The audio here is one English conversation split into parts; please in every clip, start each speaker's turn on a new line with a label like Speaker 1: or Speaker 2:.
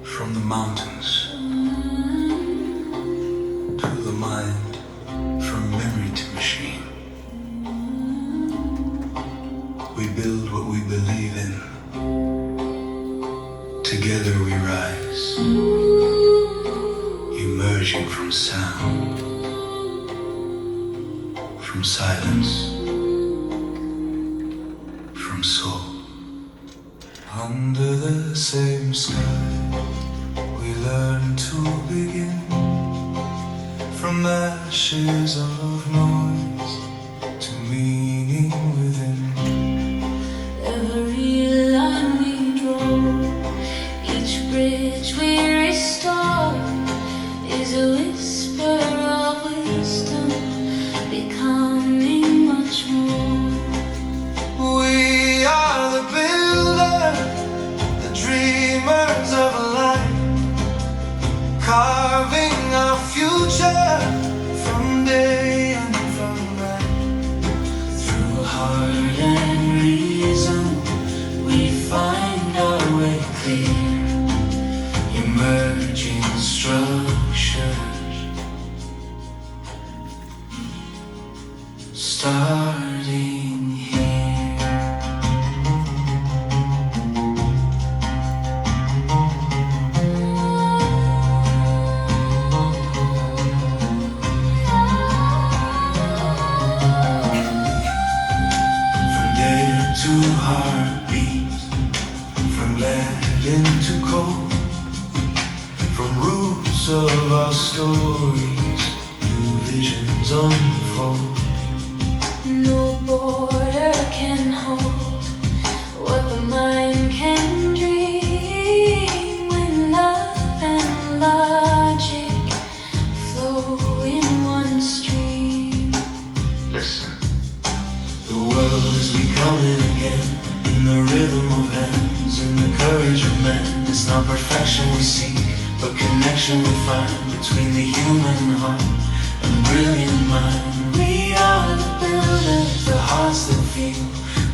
Speaker 1: From the mountains to the mind, from memory to machine, we build what we believe in. Together we rise, emerging from sound, from silence, from soul. Under the same sky, we learn to begin. From ashes of noise to meaning within.
Speaker 2: Every line we draw, each bridge we restore, is a whisper of wisdom, becoming much more.
Speaker 1: We are the builders, the dreamers of life, carving our future from day and from night.
Speaker 2: Through heart and reason, we find our way clear,
Speaker 1: Emerging structures, starting here. From day to heartbeat, from lead into cold, from roots of our stories, new visions unfold.
Speaker 2: no border can hold what the mind can dream, when love and logic flow in one stream.
Speaker 1: Listen, the world is becoming again, in the rhythm of hands, in the courage of men. It's not perfection we seek, but connection we find between the human heart and the brilliant mind. We are the builders, the hearts that feel,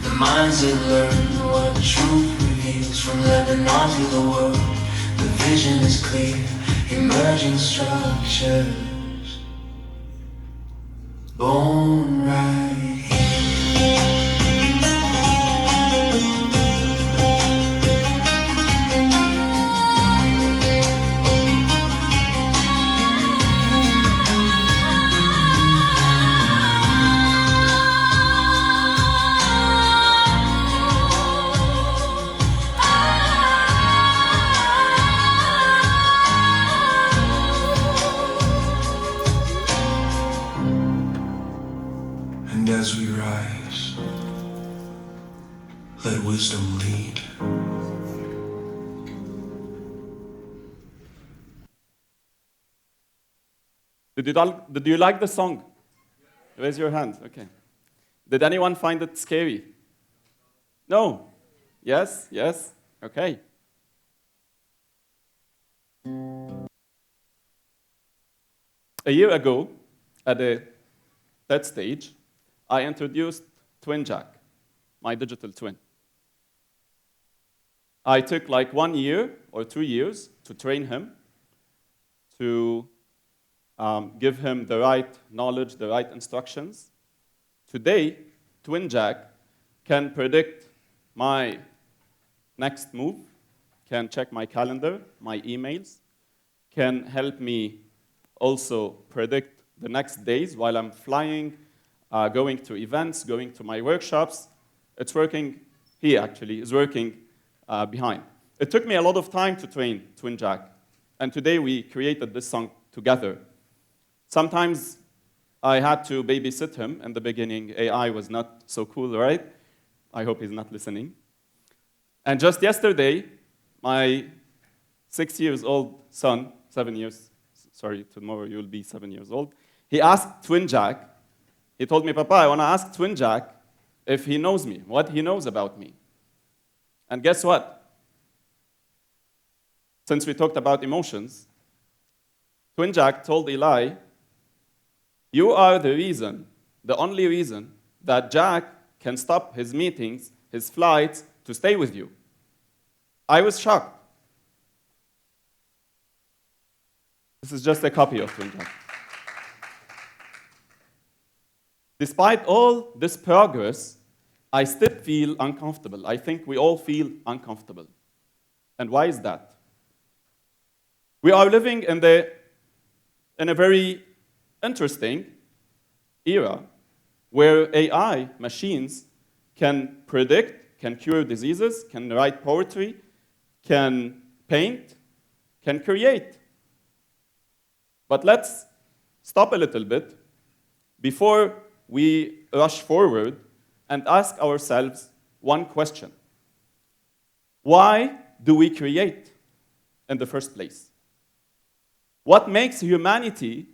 Speaker 1: the minds that learn what truth reveals. From Lebanon to the world, the vision is clear, emerging structures, born right here. And as we rise, let wisdom lead.
Speaker 3: Did you like the song? Raise your hand. Okay. Did anyone find it scary? No? Yes? Yes? Okay. A year ago, at a TED stage, I introduced TwinJack, my digital twin. I took like 1 year or 2 years to train him, to give him the right knowledge, the right instructions. Today, TwinJack can predict my next move, can check my calendar, my emails, can help me also predict the next days while I'm flying, going to events, going to my workshops. It's working, he actually is working behind. It took me a lot of time to train TwinJack, and today we created this song together. Sometimes I had to babysit him in the beginning. AI was not so cool, right? I hope he's not listening. And just yesterday, my 6 years old son, 7 years, sorry, tomorrow you'll be 7 years old, he asked TwinJack, he told me, Papa, I want to ask TwinJack if he knows me, what he knows about me. And guess what? since we talked about emotions, TwinJack told Eli, you are the reason, the only reason, that Jack can stop his meetings, his flights, to stay with you. I was shocked. This is just a copy of TwinJack. Despite all this progress, I still feel uncomfortable. I think we all feel uncomfortable. And why is that? We are living in a very interesting era where AI machines can predict, can cure diseases, can write poetry, can paint, can create. But let's stop a little bit before we rush forward and ask ourselves one question. Why do we create in the first place? What makes humanity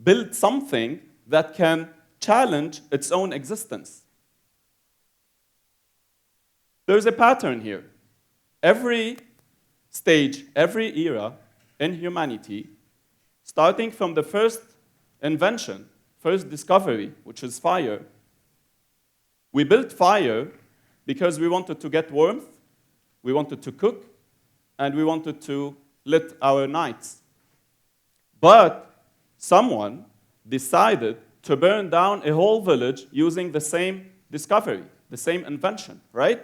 Speaker 3: build something that can challenge its own existence? There's a pattern here. Every stage, every era in humanity, starting from the first invention, first discovery, which is fire, we built fire because we wanted to get warmth, we wanted to cook, and we wanted to lit our nights. But someone decided to burn down a whole village using the same discovery, the same invention, right?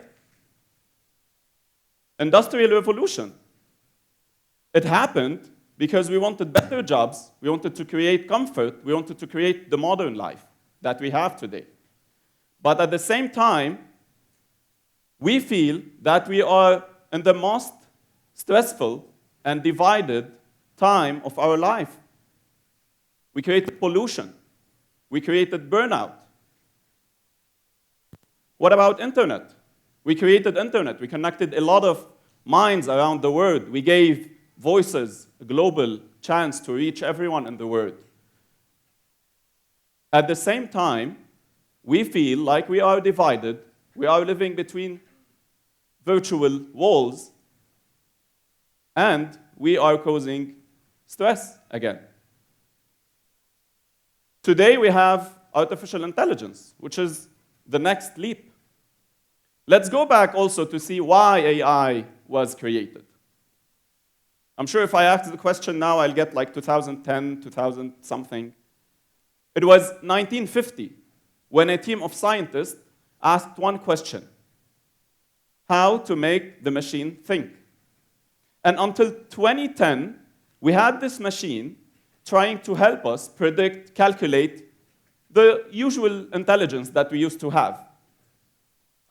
Speaker 3: Industrial revolution. It happened because we wanted better jobs, we wanted to create comfort, we wanted to create the modern life that we have today. But at the same time, we feel that we are in the most stressful and divided time of our life. We created pollution. We created burnout. What about internet? We created internet. We connected a lot of minds around the world. We gave voices a global chance to reach everyone in the world. At the same time, we feel like we are divided. We are living between virtual walls, and we are causing stress again. Today we have artificial intelligence, which is the next leap. Let's go back also to see why AI was created. I'm sure if I ask the question now, I'll get like 2010, 2000 something. It was 1950 when a team of scientists asked one question: how to make the machine think. And until 2010, we had this machine trying to help us predict, calculate the usual intelligence that we used to have.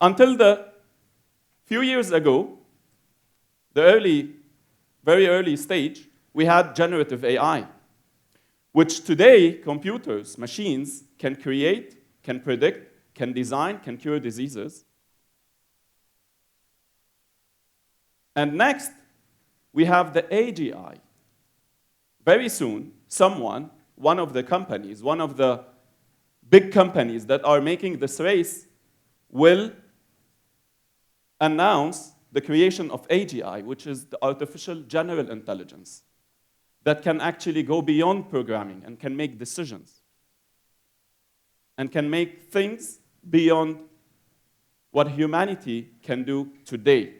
Speaker 3: Until the few years ago, the very early stage, we had generative AI, which today computers, machines, can create, can predict, can design, can cure diseases. And next, we have the AGI. Very soon, one of the companies, one of the big companies that are making this race will announce the creation of AGI, which is the artificial general intelligence, that can actually go beyond programming and can make decisions and can make things beyond what humanity can do today.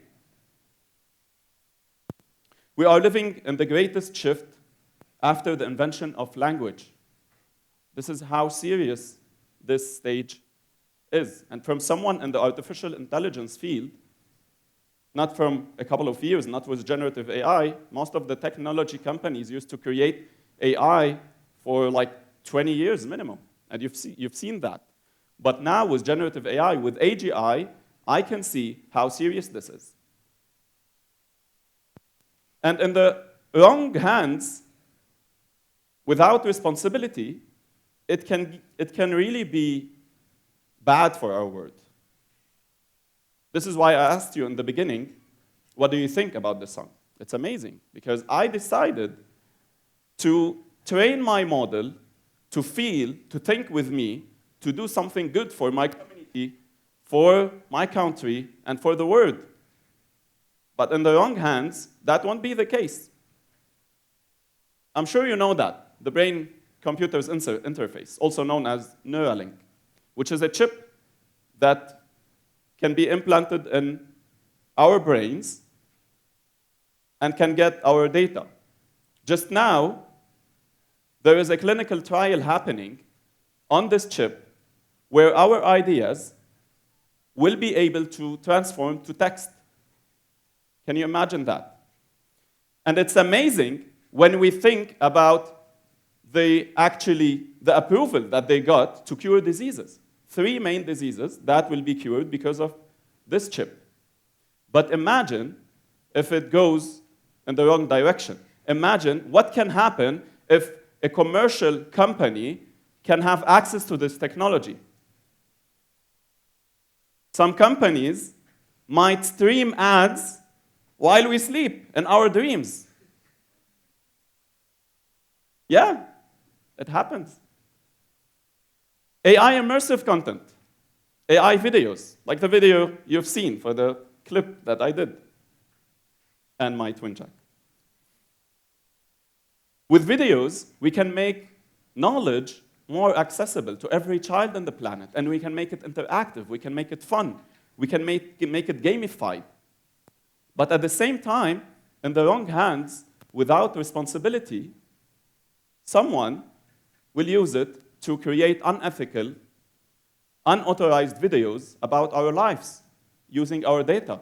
Speaker 3: We are living in the greatest shift after the invention of language. This is how serious this stage is. And from someone in the artificial intelligence field, not from a couple of years, not with generative AI, most of the technology companies used to create AI for like 20 years minimum. And you've seen that. But now with generative AI, with AGI, I can see how serious this is. And in the wrong hands, without responsibility, it can really be bad for our world. This is why I asked you in the beginning, what do you think about this song? It's amazing, because I decided to train my model to feel, to think with me, to do something good for my community, for my country, and for the world. But in the wrong hands, that won't be the case. I'm sure you know that, the brain-computer's interface, also known as Neuralink, which is a chip that can be implanted in our brains and can get our data. Just now, there is a clinical trial happening on this chip where our ideas will be able to transform to text. Can you imagine that? And it's amazing when we think about the approval that they got to cure diseases. 3 main diseases that will be cured because of this chip. But imagine if it goes in the wrong direction. Imagine what can happen if a commercial company can have access to this technology. Some companies might stream ads while we sleep in our dreams. Yeah, it happens. AI immersive content, AI videos, like the video you've seen for the clip that I did, and my TwinJack. With videos, we can make knowledge more accessible to every child on the planet, and we can make it interactive, we can make it fun, we can make it gamified. But at the same time, in the wrong hands, without responsibility, someone will use it to create unethical, unauthorized videos about our lives using our data.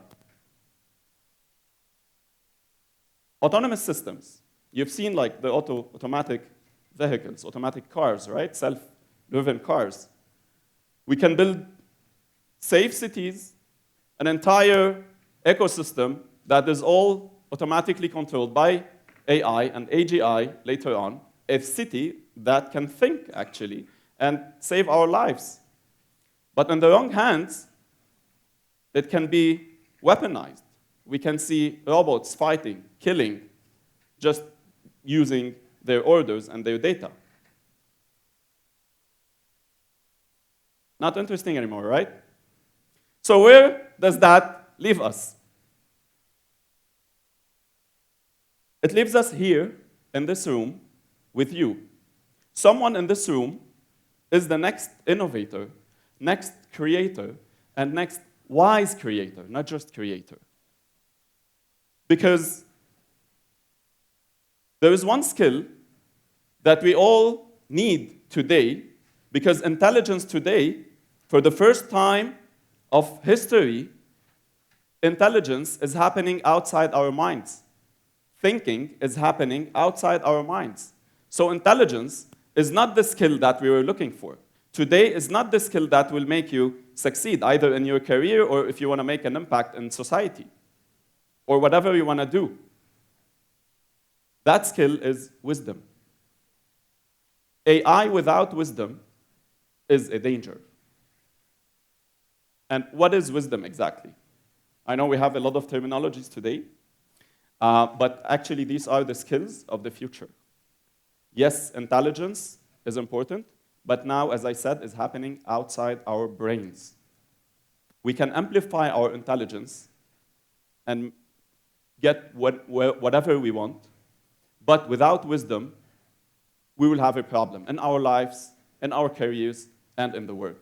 Speaker 3: Autonomous systems. You've seen like the automatic vehicles, automatic cars, right? Self-driven cars. We can build safe cities, an entire ecosystem that is all automatically controlled by AI and AGI later on, a city that can think, actually, and save our lives. But in the wrong hands, it can be weaponized. We can see robots fighting, killing, just using their orders and their data. Not interesting anymore, right? So where does that leave us? It leaves us here in this room with you. Someone in this room is the next innovator, next creator, and next wise creator, not just creator. Because there is one skill that we all need today, because intelligence today, for the first time of history, intelligence is happening outside our minds. Thinking is happening outside our minds. So intelligence is not the skill that we were looking for. Today is not the skill that will make you succeed, either in your career or if you want to make an impact in society, or whatever you want to do. That skill is wisdom. AI without wisdom is a danger. And what is wisdom exactly? I know we have a lot of terminologies today, but actually these are the skills of the future. Yes, intelligence is important, but now, as I said, is happening outside our brains. We can amplify our intelligence and get whatever we want, but without wisdom, we will have a problem in our lives, in our careers, and in the world.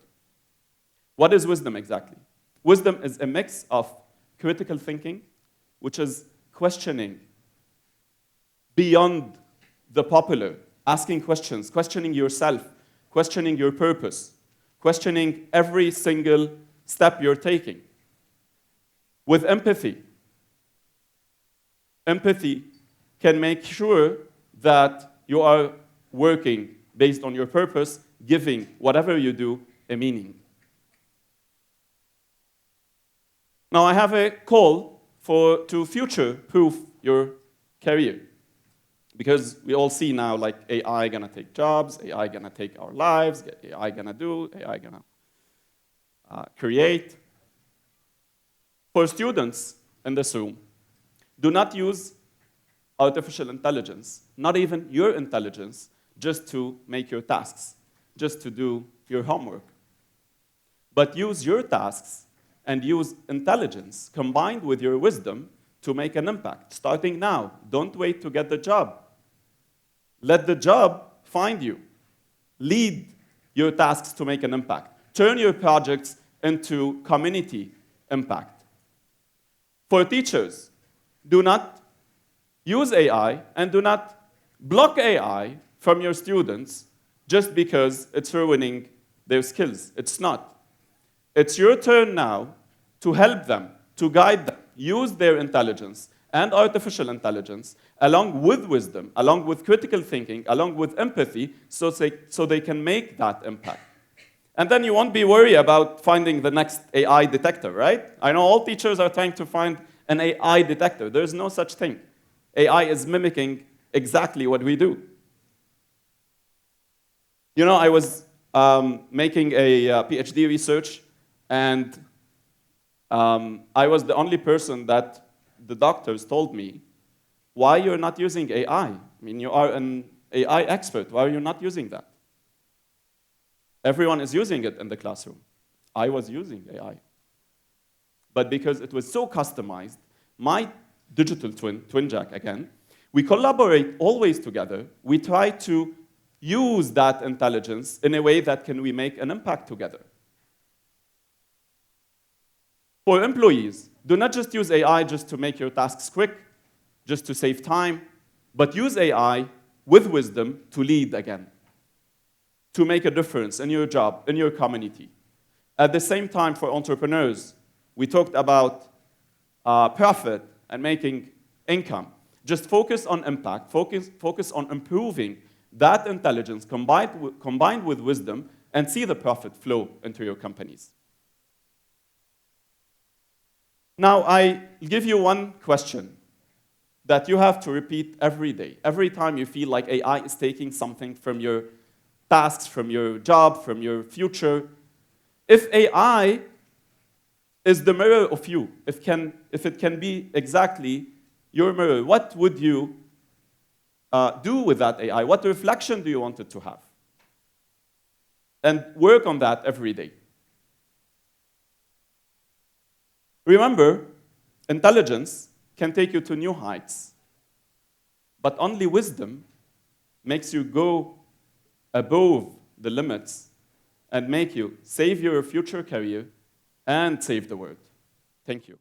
Speaker 3: What is wisdom exactly? Wisdom is a mix of critical thinking, which is questioning beyond the popular, asking questions, questioning yourself, questioning your purpose, questioning every single step you're taking. With empathy. Empathy can make sure that you are working based on your purpose, giving whatever you do a meaning. Now, I have a call to future-proof your career. Because we all see now, like, AI gonna take jobs, AI gonna take our lives, AI gonna do, AI gonna create. For students in this room, do not use artificial intelligence, not even your intelligence, just to make your tasks, just to do your homework. But use your tasks and use intelligence combined with your wisdom to make an impact, starting now. Don't wait to get the job. Let the job find you. Lead your tasks to make an impact. Turn your projects into community impact. For teachers, do not use AI and do not block AI from your students just because it's ruining their skills. It's not. It's your turn now to help them, to guide them, use their intelligence and artificial intelligence along with wisdom, along with critical thinking, along with empathy, so they can make that impact. And then you won't be worried about finding the next AI detector, right? I know all teachers are trying to find an AI detector. There's no such thing. AI is mimicking exactly what we do. You know, I was making a PhD research, and I was the only person that the doctors told me, why you're not using AI? I mean, you are an AI expert. Why are you not using that? Everyone is using it in the classroom. I was using AI. But because it was so customized, my digital twin, TwinJack again, we collaborate always together. We try to use that intelligence in a way that can we make an impact together. For employees, do not just use AI just to make your tasks quick, just to save time, but use AI with wisdom to lead again, to make a difference in your job, in your community. At the same time, for entrepreneurs, we talked about profit and making income. Just focus on impact, focus on improving that intelligence combined with wisdom, and see the profit flow into your companies. Now, I give you one question that you have to repeat every day. Every time you feel like AI is taking something from your tasks, from your job, from your future. If AI is the mirror of you, if it can be exactly your mirror, what would you do with that AI? What reflection do you want it to have? And work on that every day. Remember, intelligence can take you to new heights, but only wisdom makes you go above the limits and make you save your future career and save the world. Thank you.